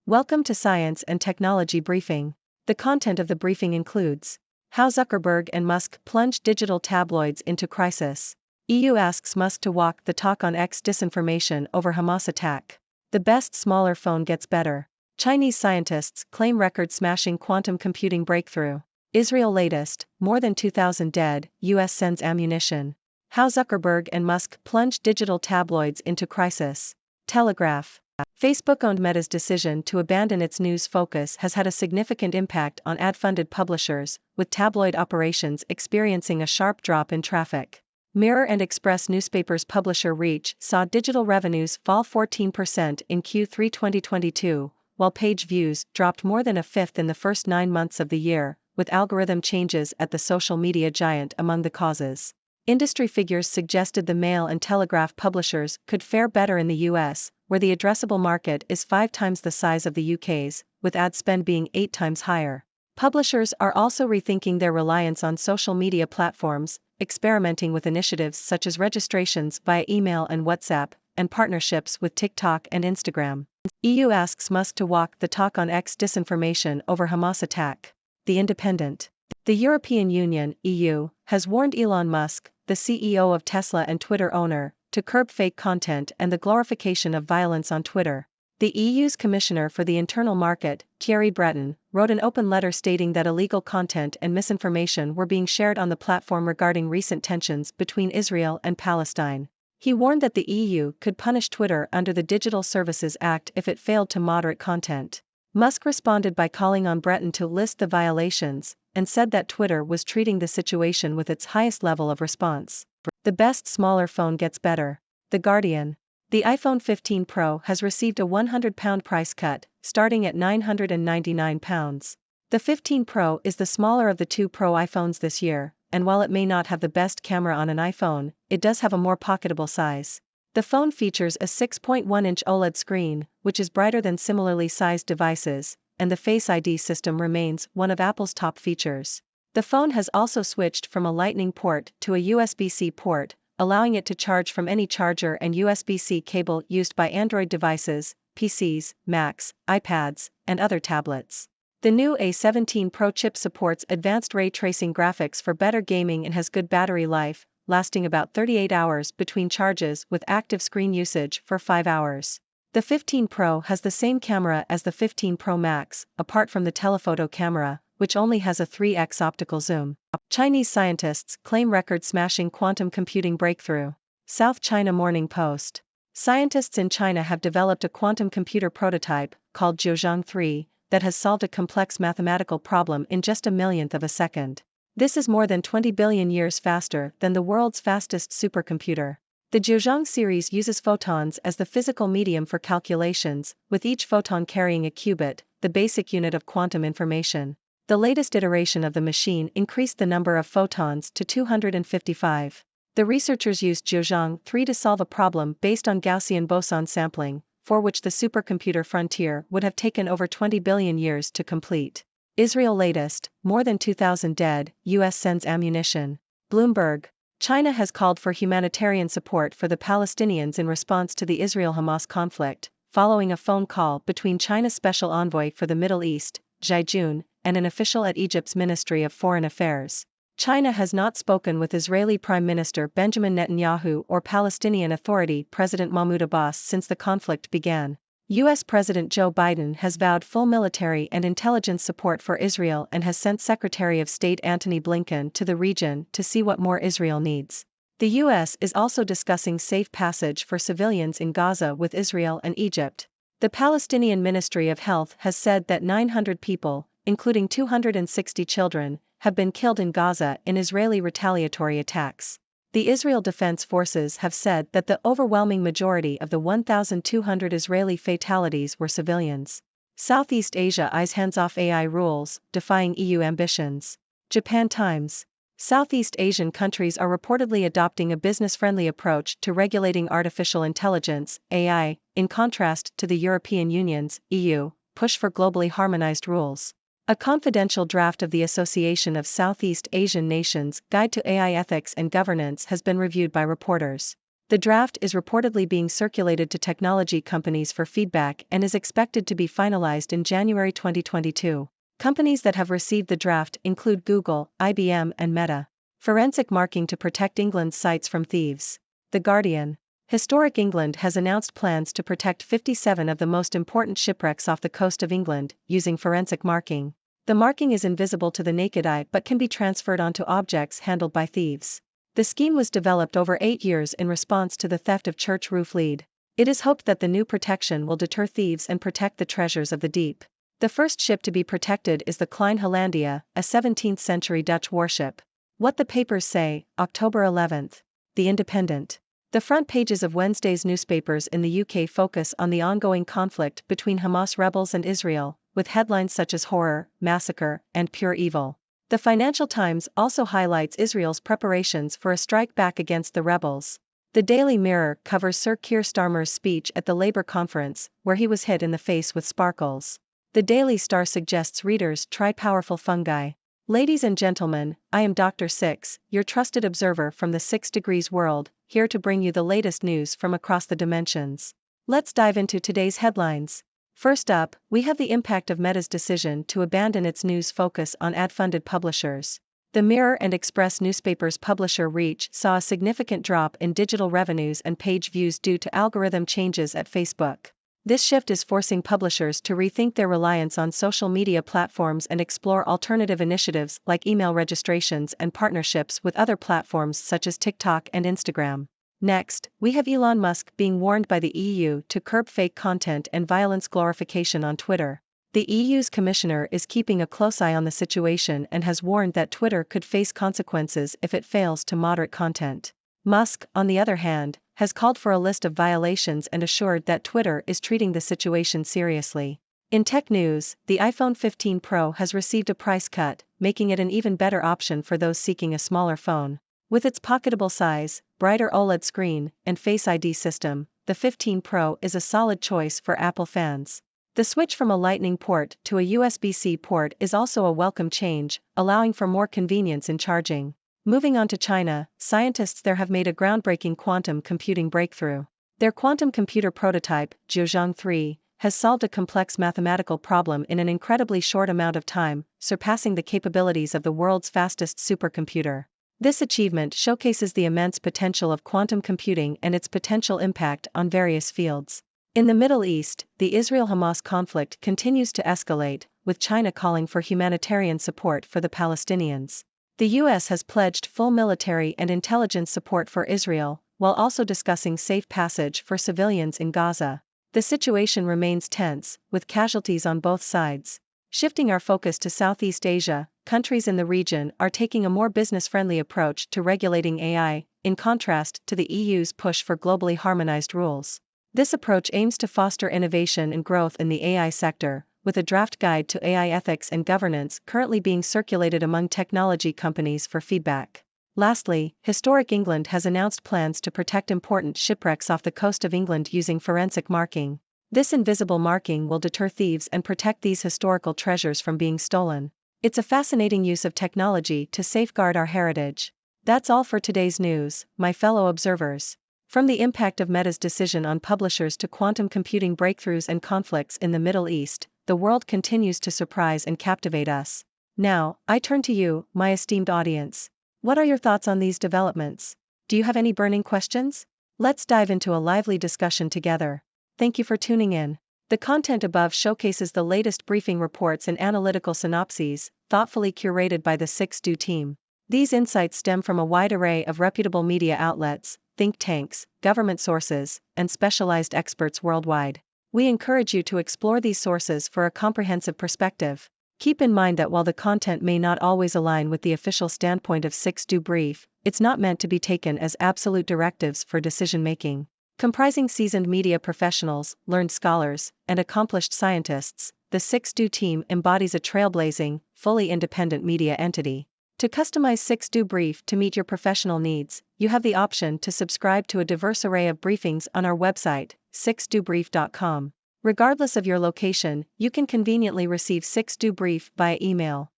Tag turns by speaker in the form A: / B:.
A: Welcome to Science and Technology Briefing. The content of the briefing includes: how Zuckerberg and Musk plunged digital tabloids into crisis. EU asks Musk to walk the talk on X disinformation over Hamas attack. The best smaller phone gets better. Chinese scientists claim record-smashing quantum computing breakthrough. Israel latest, more than 2,000 dead, US sends ammunition. How Zuckerberg and Musk plunged digital tabloids into crisis. Telegraph. Facebook-owned Meta's decision to abandon its news focus has had a significant impact on ad-funded publishers, with tabloid operations experiencing a sharp drop in traffic. Mirror and Express newspapers publisher Reach saw digital revenues fall 14% in Q3 2022, while page views dropped more than a fifth in the first 9 months of the year, with algorithm changes at the social media giant among the causes. Industry figures suggested the Mail and Telegraph publishers could fare better in the US, where the addressable market is 5 times the size of the UK's, with ad spend being 8 times higher. Publishers are also rethinking their reliance on social media platforms, experimenting with initiatives such as registrations via email and WhatsApp, and partnerships with TikTok and Instagram. EU asks Musk to walk the talk on X disinformation over Hamas attack. The Independent. The European Union, EU, has warned Elon Musk, the CEO of Tesla and Twitter owner, to curb fake content and the glorification of violence on Twitter. The EU's Commissioner for the Internal Market, Thierry Breton, wrote an open letter stating that illegal content and misinformation were being shared on the platform regarding recent tensions between Israel and Palestine. He warned that the EU could punish Twitter under the Digital Services Act if it failed to moderate content. Musk responded by calling on Breton to list the violations, and said that Twitter was treating the situation with its highest level of response. The best smaller phone gets better. The Guardian. The iPhone 15 Pro has received a £100 price cut, starting at £999. The 15 Pro is the smaller of the 2 Pro iPhones this year, and while it may not have the best camera on an iPhone, it does have a more pocketable size. The phone features a 6.1-inch OLED screen, which is brighter than similarly sized devices, and the Face ID system remains one of Apple's top features. The phone has also switched from a Lightning port to a USB-C port, allowing it to charge from any charger and USB-C cable used by Android devices, PCs, Macs, iPads, and other tablets. The new A17 Pro chip supports advanced ray tracing graphics for better gaming and has good battery life, lasting about 38 hours between charges with active screen usage for 5 hours. The 15 Pro has the same camera as the 15 Pro Max, apart from the telephoto camera, which only has a 3x optical zoom. Chinese scientists claim record-smashing quantum computing breakthrough. South China Morning Post. Scientists in China have developed a quantum computer prototype, called Zhejiang 3, that has solved a complex mathematical problem in just a millionth of a second. This is more than 20 billion years faster than the world's fastest supercomputer. The Zhejiang series uses photons as the physical medium for calculations, with each photon carrying a qubit, the basic unit of quantum information. The latest iteration of the machine increased the number of photons to 255. The researchers used Zhejiang 3 to solve a problem based on Gaussian boson sampling, for which the supercomputer frontier would have taken over 20 billion years to complete. Israel latest, more than 2,000 dead, US sends ammunition. Bloomberg. China has called for humanitarian support for the Palestinians in response to the Israel-Hamas conflict, following a phone call between China's special envoy for the Middle East, Zhai Jun, and an official at Egypt's Ministry of Foreign Affairs. China has not spoken with Israeli Prime Minister Benjamin Netanyahu or Palestinian Authority President Mahmoud Abbas since the conflict began. U.S. President Joe Biden has vowed full military and intelligence support for Israel and has sent Secretary of State Antony Blinken to the region to see what more Israel needs. The U.S. is also discussing safe passage for civilians in Gaza with Israel and Egypt. The Palestinian Ministry of Health has said that 900 people, including 260 children, have been killed in Gaza in Israeli retaliatory attacks. The Israel Defense Forces have said that the overwhelming majority of the 1,200 Israeli fatalities were civilians. Southeast Asia eyes hands-off AI rules, defying EU ambitions. Japan Times. Southeast Asian countries are reportedly adopting a business-friendly approach to regulating artificial intelligence, AI, in contrast to the European Union's, EU, push for globally harmonized rules. A confidential draft of the Association of Southeast Asian Nations Guide to AI Ethics and Governance has been reviewed by reporters. The draft is reportedly being circulated to technology companies for feedback and is expected to be finalized in January 2022. Companies that have received the draft include Google, IBM, and Meta. Forensic marking to protect England's sites from thieves. The Guardian. Historic England has announced plans to protect 57 of the most important shipwrecks off the coast of England, using forensic marking. The marking is invisible to the naked eye but can be transferred onto objects handled by thieves. The scheme was developed over 8 years in response to the theft of church roof lead. It is hoped that the new protection will deter thieves and protect the treasures of the deep. The first ship to be protected is the Klein Hollandia, a 17th-century Dutch warship. What the papers say, October 11th. The Independent. The front pages of Wednesday's newspapers in the UK focus on the ongoing conflict between Hamas rebels and Israel, with headlines such as horror, massacre, and pure evil. The Financial Times also highlights Israel's preparations for a strike back against the rebels. The Daily Mirror covers Sir Keir Starmer's speech at the Labour conference, where he was hit in the face with sparkles. The Daily Star suggests readers try powerful fungi. Ladies and gentlemen, I am Dr. Six, your trusted observer from the 6 Degrees world, here to bring you the latest news from across the dimensions. Let's dive into today's headlines. First up, we have the impact of Meta's decision to abandon its news focus on ad-funded publishers. The Mirror and Express newspapers' publisher Reach saw a significant drop in digital revenues and page views due to algorithm changes at Facebook. This shift is forcing publishers to rethink their reliance on social media platforms and explore alternative initiatives like email registrations and partnerships with other platforms such as TikTok and Instagram. Next, we have Elon Musk being warned by the EU to curb fake content and violence glorification on Twitter. The EU's commissioner is keeping a close eye on the situation and has warned that Twitter could face consequences if it fails to moderate content. Musk, on the other hand, has called for a list of violations and assured that Twitter is treating the situation seriously. In tech news, the iPhone 15 Pro has received a price cut, making it an even better option for those seeking a smaller phone. With its pocketable size, brighter OLED screen, and Face ID system, the 15 Pro is a solid choice for Apple fans. The switch from a Lightning port to a USB-C port is also a welcome change, allowing for more convenience in charging. Moving on to China, scientists there have made a groundbreaking quantum computing breakthrough. Their quantum computer prototype, Jiuzhang 3, has solved a complex mathematical problem in an incredibly short amount of time, surpassing the capabilities of the world's fastest supercomputer. This achievement showcases the immense potential of quantum computing and its potential impact on various fields. In the Middle East, the Israel-Hamas conflict continues to escalate, with China calling for humanitarian support for the Palestinians. The U.S. has pledged full military and intelligence support for Israel, while also discussing safe passage for civilians in Gaza. The situation remains tense, with casualties on both sides. Shifting our focus to Southeast Asia, countries in the region are taking a more business-friendly approach to regulating AI, in contrast to the EU's push for globally harmonized rules. This approach aims to foster innovation and growth in the AI sector, with a draft guide to AI ethics and governance currently being circulated among technology companies for feedback. Lastly, Historic England has announced plans to protect important shipwrecks off the coast of England using forensic marking. This invisible marking will deter thieves and protect these historical treasures from being stolen. It's a fascinating use of technology to safeguard our heritage. That's all for today's news, my fellow observers. From the impact of Meta's decision on publishers to quantum computing breakthroughs and conflicts in the Middle East, the world continues to surprise and captivate us. Now, I turn to you, my esteemed audience. What are your thoughts on these developments? Do you have any burning questions? Let's dive into a lively discussion together. Thank you for tuning in. The content above showcases the latest briefing reports and analytical synopses, thoughtfully curated by the 6Do team. These insights stem from a wide array of reputable media outlets, think tanks, government sources, and specialized experts worldwide. We encourage you to explore these sources for a comprehensive perspective. Keep in mind that while the content may not always align with the official standpoint of 6Do Brief, it's not meant to be taken as absolute directives for decision-making. Comprising seasoned media professionals, learned scholars, and accomplished scientists, the 6Do team embodies a trailblazing, fully independent media entity. To customize 6Do Brief to meet your professional needs, you have the option to subscribe to a diverse array of briefings on our website, 6dobrief.com. Regardless of your location, you can conveniently receive 6Do Brief via email.